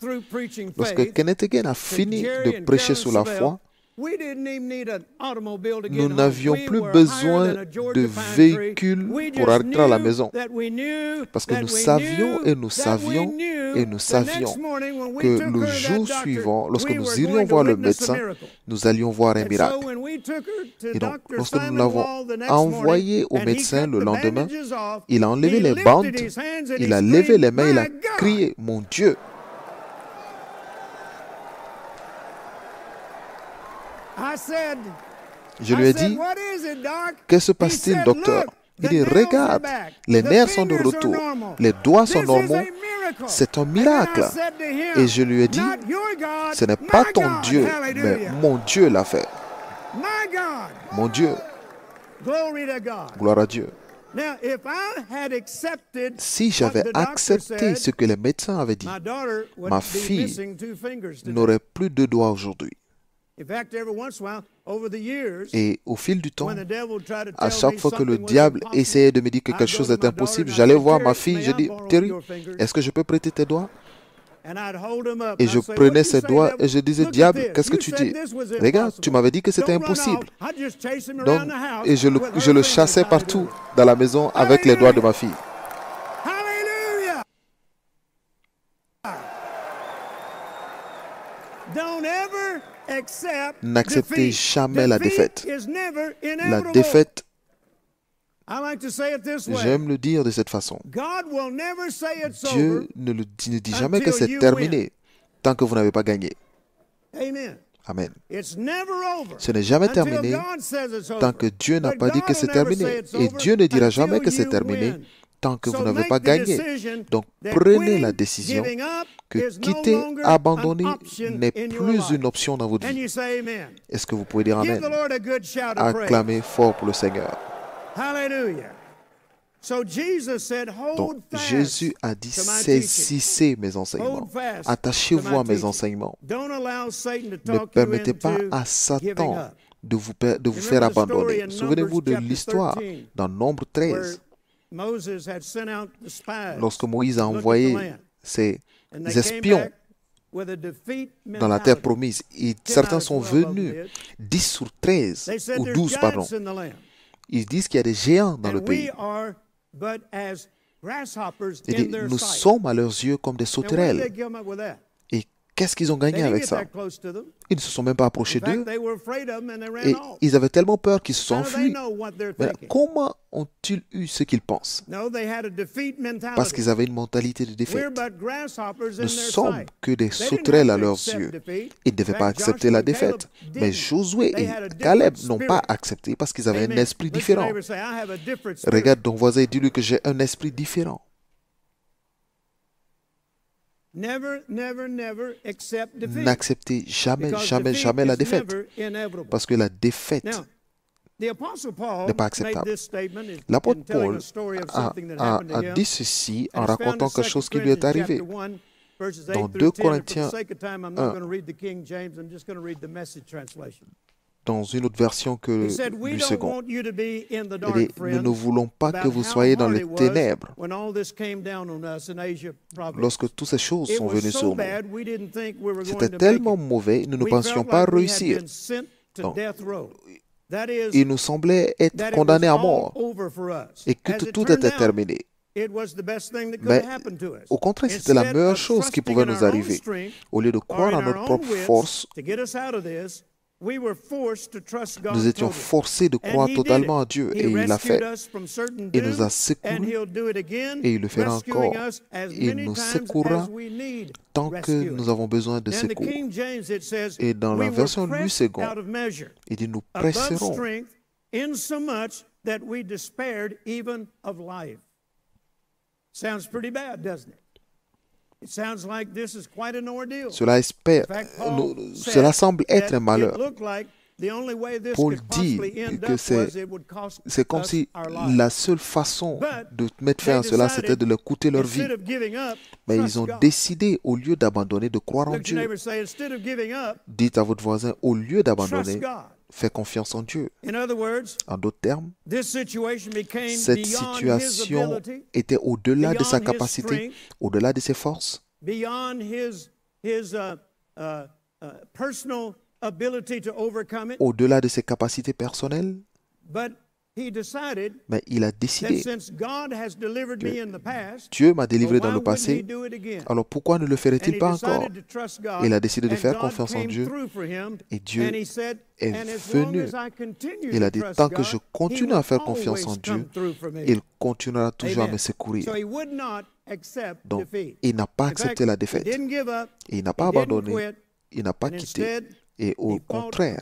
Lorsque Kenneth Hagin a fini de prêcher sur la foi, nous n'avions plus besoin de véhicules pour rentrer à la maison. Parce que nous savions et nous savions et nous savions que le jour suivant, lorsque nous irions voir le médecin, nous allions voir un miracle. Et donc, lorsque nous l'avons envoyé au médecin le lendemain, il a enlevé les bandes, il a levé les mains, il a crié, « Mon Dieu !» Je lui ai dit, « Que se passe-t-il, docteur ?» Il dit, « Regarde, les nerfs sont de retour, les doigts sont normaux, c'est un miracle. » Et je lui ai dit, « Ce n'est pas ton Dieu, mais mon Dieu l'a fait. Mon Dieu. » Gloire à Dieu. Si j'avais accepté ce que les médecins avaient dit, ma fille n'aurait plus 2 doigts aujourd'hui. Et au fil du temps, à chaque fois que le diable essayait de me dire que quelque chose est impossible, j'allais voir ma fille, je dis, « Terry, est-ce que je peux prêter tes doigts ?» Et je prenais ses doigts et je disais, « Diable, qu'est-ce que tu dis? Regarde, tu m'avais dit que c'était impossible. » Donc, et je le chassais partout dans la maison avec les doigts de ma fille. N'acceptez jamais la défaite. La défaite, j'aime le dire de cette façon. Dieu ne dit jamais que c'est terminé tant que vous n'avez pas gagné. Amen. Ce n'est jamais terminé tant que Dieu n'a pas dit que c'est terminé. Et Dieu ne dira jamais que c'est terminé tant que vous n'avez pas gagné. Donc, prenez la décision que quitter, abandonner n'est plus une option dans votre vie. Est-ce que vous pouvez dire Amen? Acclamez fort pour le Seigneur. Donc, Jésus a dit, saisissez mes enseignements. Attachez-vous à mes enseignements. Ne permettez pas à Satan de vous faire abandonner. Souvenez-vous de l'histoire dans Nombre 13. Lorsque Moïse a envoyé ses espions dans la terre promise, et certains sont venus, 10 sur 13, ou 12, pardon. Ils disent qu'il y a des géants dans le pays. Il dit, nous sommes à leurs yeux comme des sauterelles. Et qu'est-ce qu'ils ont gagné avec ça? Ils ne se sont même pas approchés d'eux. Et ils avaient tellement peur qu'ils se sont enfuis. Mais comment ont-ils eu ce qu'ils pensent? Parce qu'ils avaient une mentalité de défaite. Nous sommes que des sauterelles à leurs yeux. Ils ne devaient pas accepter la défaite. Mais Josué et Caleb n'ont pas accepté parce qu'ils avaient un esprit différent. Regarde ton voisin et dis-lui que j'ai un esprit différent. N'acceptez jamais, jamais, jamais la défaite. Parce que la défaite n'est pas acceptable. L'apôtre Paul a dit ceci en racontant quelque chose qui lui est arrivé. Dans 2 Corinthiens 1, dans une autre version que He said, "We du don't second. want you to be in the Il dark, dit, nous friends, ne voulons pas que about vous how soyez dans hard les it was ténèbres when all this came down on us in Asia province. lorsque toutes ces choses It sont was venues so sur nous. bad, we didn't think we were going C'était to make tellement it. mauvais, nous ne We pensions felt pas like we had réussir. been sent to Donc, death row. That is, il nous semblait être that it was condamnés à all mort over for us. et que As it tout turned était out, terminé. it was the best thing that could Mais have happened to us. au contraire, c'était la Instead meilleure of chose qui trusting pouvait in nous our own arriver. strength Au lieu de or croire in en our notre own propre wits force, to get us out of this, we were forced to trust God nous étions totally. forcés de And croire he did totalement à it. Dieu. He Et il l'a rescued fait. us from certain Il nous a doom, and secourus he'll do it again, et il le fera rescuing encore. us as Il many nous times secourra as we need tant que rescuing. nous avons besoin de And the secours. King James, it says, Et dans we la were version Louis pressed II, out of measure, il dit nous above presserons strength, insomuch that we despaired even of life. Sounds pretty bad, doesn't it? It sounds like this is quite an ordeal. Cela cela semble être un malheur. Paul dit que c'est comme si la seule façon de mettre fin à cela, c'était de leur coûter leur vie. Mais ils ont décidé, au lieu d'abandonner, de croire en Dieu. Dites à votre voisin, au lieu d'abandonner, fais confiance en Dieu. En d'autres termes, cette situation était au-delà de sa capacité, au-delà de ses forces, au-delà de ses capacités personnelles. Mais il a décidé que Dieu m'a délivré dans le passé, alors pourquoi ne le ferait-il pas encore? Il a décidé de faire confiance en Dieu et Dieu est venu. Il a dit, tant que je continue à faire confiance en Dieu, il continuera toujours à me secourir. Donc, il n'a pas accepté la défaite. Et il n'a pas abandonné, il n'a pas quitté. Et au contraire,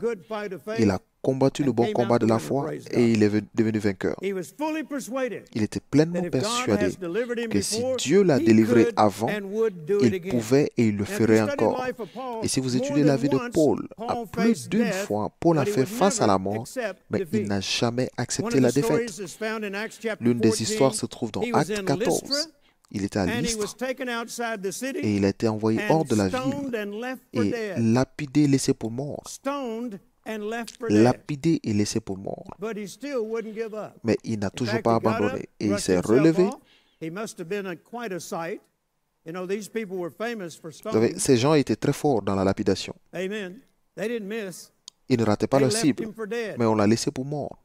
il a combattu le bon combat de la foi et il est devenu vainqueur. Il était pleinement persuadé que si Dieu l'a délivré avant, il pouvait et il le ferait encore. Et si vous étudiez la vie de Paul, à plus d'une fois, Paul a fait face à la mort, mais il n'a jamais accepté la défaite. L'une des histoires se trouve dans Acte 14. Il était à Lystre et il a été envoyé hors de la ville et lapidé et laissé pour mort. Lapidé et laissé pour mort. Mais il n'a toujours pas abandonné et il s'est relevé. Vous savez, ces gens étaient très forts dans la lapidation. Ils ne rataient pas leur cible, mais on l'a laissé pour mort.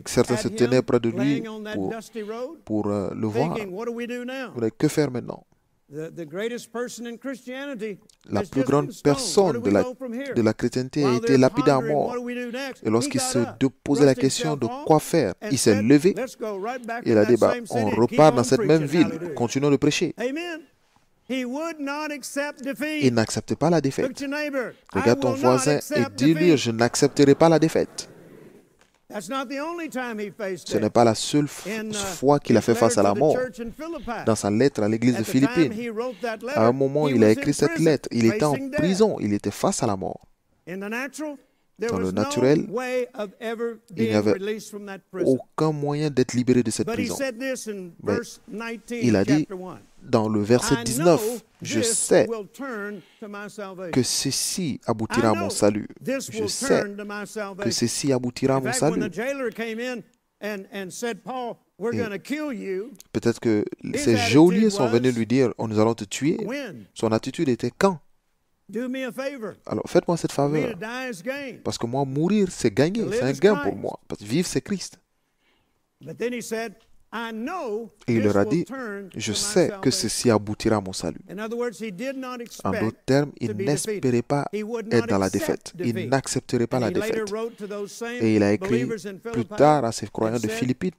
Certains se tenaient près de lui pour le voir. Que faire maintenant? La plus grande personne de la chrétienté a été lapidée à mort. Et lorsqu'il se posait la question de quoi faire, il s'est levé. Il a dit, on repart dans cette même ville, continuons de prêcher. Il n'acceptait pas la défaite. Regarde ton voisin et dis-lui, je n'accepterai pas la défaite. Ce n'est pas la seule fois qu'il a fait face à la mort. Dans sa lettre à l'église de Philippines, à un moment, il a écrit cette lettre. Il était en prison, il était face à la mort. Dans le naturel, il n'y avait aucun moyen d'être libéré de cette prison. Mais il a dit, dans le verset 19, je sais que ceci aboutira à mon salut. Je sais que ceci aboutira à mon salut. Peut-être que ces geôliers sont venus lui dire, nous allons te tuer. Son attitude était quand? Alors faites-moi cette faveur. Parce que moi, mourir, c'est gagner. C'est un gain pour moi. Parce que vivre, c'est Christ. Et il leur a dit, je sais que ceci aboutira à mon salut. En d'autres termes, il n'espérait pas être dans la défaite. Il n'accepterait pas la défaite. Et il a écrit plus tard à ses croyants de Philippines.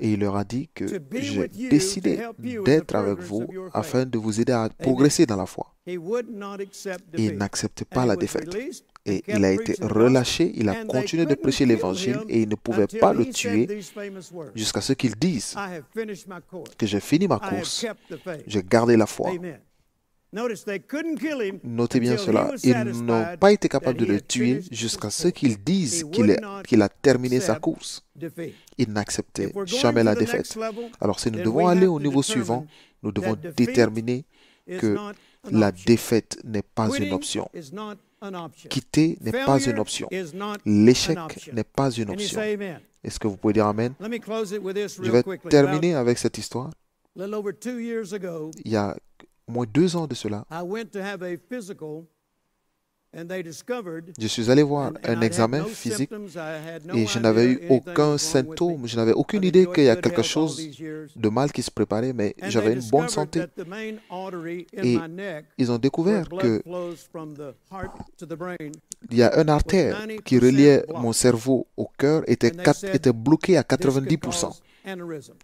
Et il leur a dit que j'ai décidé d'être avec vous afin de vous aider à progresser dans la foi. Et il n'acceptait pas la défaite. Et il a été relâché, il a continué de prêcher l'évangile et il ne pouvait pas le tuer jusqu'à ce qu'il dise que j'ai fini ma course, j'ai gardé la foi. Notez bien cela, ils n'ont pas été capables de le tuer jusqu'à ce qu'il dise qu'il a terminé sa course. Il n'acceptait jamais la défaite. Alors si nous devons aller au niveau suivant, nous devons déterminer que la défaite n'est pas une option. Quitter n'est pas une option. L'échec n'est pas une option. Est-ce que vous pouvez dire Amen? Je vais terminer avec cette histoire. Il y a au moins 2 ans de cela, je suis allé voir un examen physique et je n'avais eu aucun symptôme, je n'avais aucune idée qu'il y a quelque chose de mal qui se préparait, mais j'avais une bonne santé. Et ils ont découvert qu'il y a une artère qui reliait mon cerveau au cœur, était bloquée à 90%.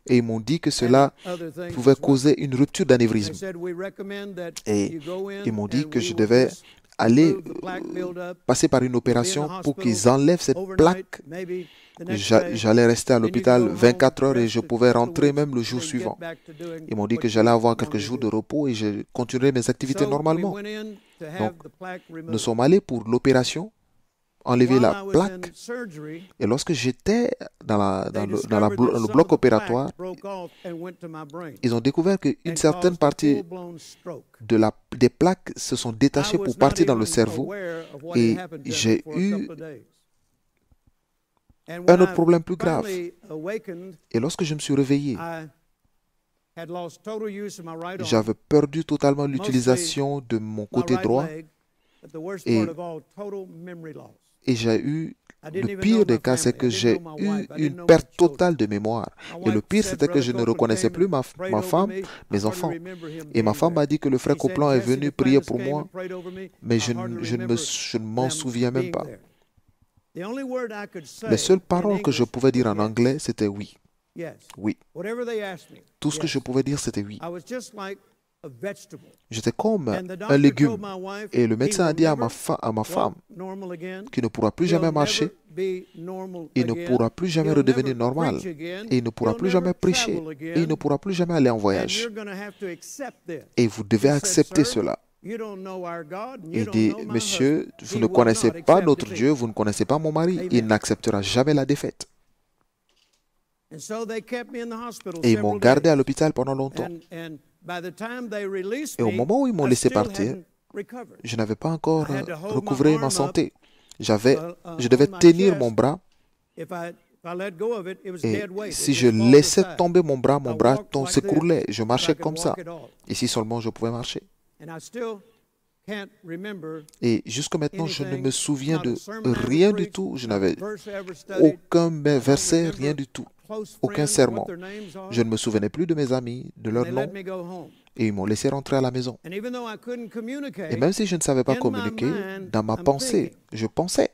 Et ils m'ont dit que cela pouvait causer une rupture d'anévrisme. Et ils m'ont dit que je devais aller passer par une opération pour qu'ils enlèvent cette plaque. J'allais rester à l'hôpital 24 heures et je pouvais rentrer même le jour suivant. Ils m'ont dit que j'allais avoir quelques jours de repos et je continuerai mes activités normalement. Donc, nous sommes allés pour l'opération, enlever la plaque. Et lorsque j'étais dans le bloc opératoire, ils ont découvert qu'une certaine partie des plaques se sont détachées pour partir dans le cerveau. Et j'ai eu un autre problème plus grave. Et lorsque je me suis réveillé, j'avais perdu totalement l'utilisation de mon côté droit et j'ai eu, le pire des cas, c'est que j'ai eu une perte totale de mémoire. Et le pire, c'était que je ne reconnaissais plus ma femme, mes enfants. Et ma femme m'a dit que le frère Copeland est venu prier pour moi, mais je ne m'en souviens même pas. Les seules paroles que je pouvais dire en anglais, c'était oui. Oui. Tout ce que je pouvais dire, c'était oui. J'étais comme un légume. Et le médecin a dit à ma femme qu'il ne pourra plus jamais marcher, il ne pourra plus jamais redevenir normal, et il ne pourra plus jamais prêcher, et il ne pourra plus jamais aller en voyage. Et vous devez accepter cela. Il dit, monsieur, vous ne connaissez pas notre Dieu, vous ne connaissez pas mon mari, il n'acceptera jamais la défaite. Et ils m'ont gardé à l'hôpital pendant longtemps. Et au moment où ils m'ont laissé partir, je n'avais pas encore recouvré ma santé. Je devais tenir mon bras. Et si je laissais tomber mon bras s'écroulait. Je marchais comme ça. Et si seulement je pouvais marcher. Et jusqu'à maintenant, je ne me souviens de rien du tout. Je n'avais aucun verset, rien du tout. Aucun sermon. Je ne me souvenais plus de mes amis, de leurs noms. Et ils m'ont laissé rentrer à la maison. Et même si je ne savais pas communiquer, dans ma pensée, je pensais.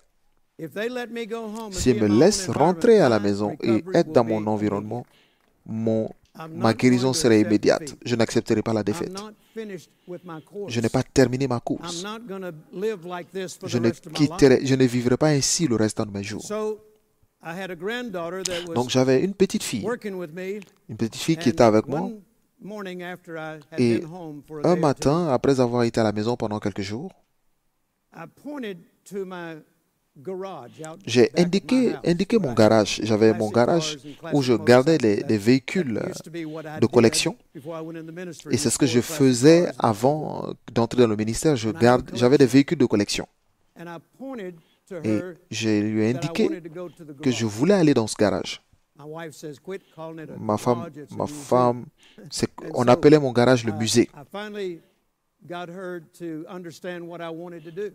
S'ils me laissent rentrer à la maison et être dans mon environnement, ma guérison serait immédiate. Je n'accepterai pas la défaite. Je n'ai pas terminé ma course. Je ne vivrai pas ainsi le restant de mes jours. Donc j'avais une petite fille qui était avec moi. Et un matin, après avoir été à la maison pendant quelques jours, j'ai indiqué mon garage. J'avais mon garage où je gardais les véhicules de collection. Et c'est ce que je faisais avant d'entrer dans le ministère. J'avais des véhicules de collection. Et je lui ai indiqué que je voulais aller dans ce garage. Ma femme, on appelait mon garage le musée.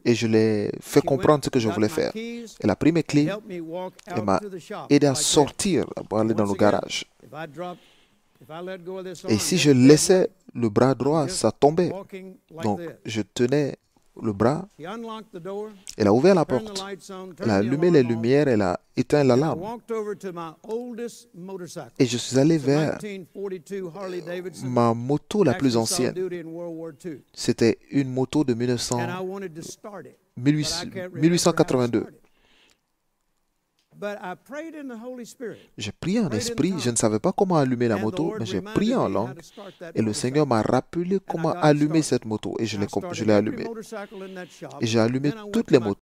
Et je l'ai fait comprendre ce que je voulais faire. Elle a pris mes clés et m'a aidé à sortir pour aller dans le garage. Et si je laissais le bras droit, ça tombait. Donc, je tenais le bras. Elle a ouvert la porte. Elle a allumé les lumières. Elle a éteint l'alarme. Et je suis allé vers ma moto la plus ancienne. C'était une moto de 1882. J'ai prié en esprit, je ne savais pas comment allumer la moto, mais j'ai prié en langue et le Seigneur m'a rappelé comment allumer cette moto et je l'ai allumée. Et j'ai allumé toutes les motos.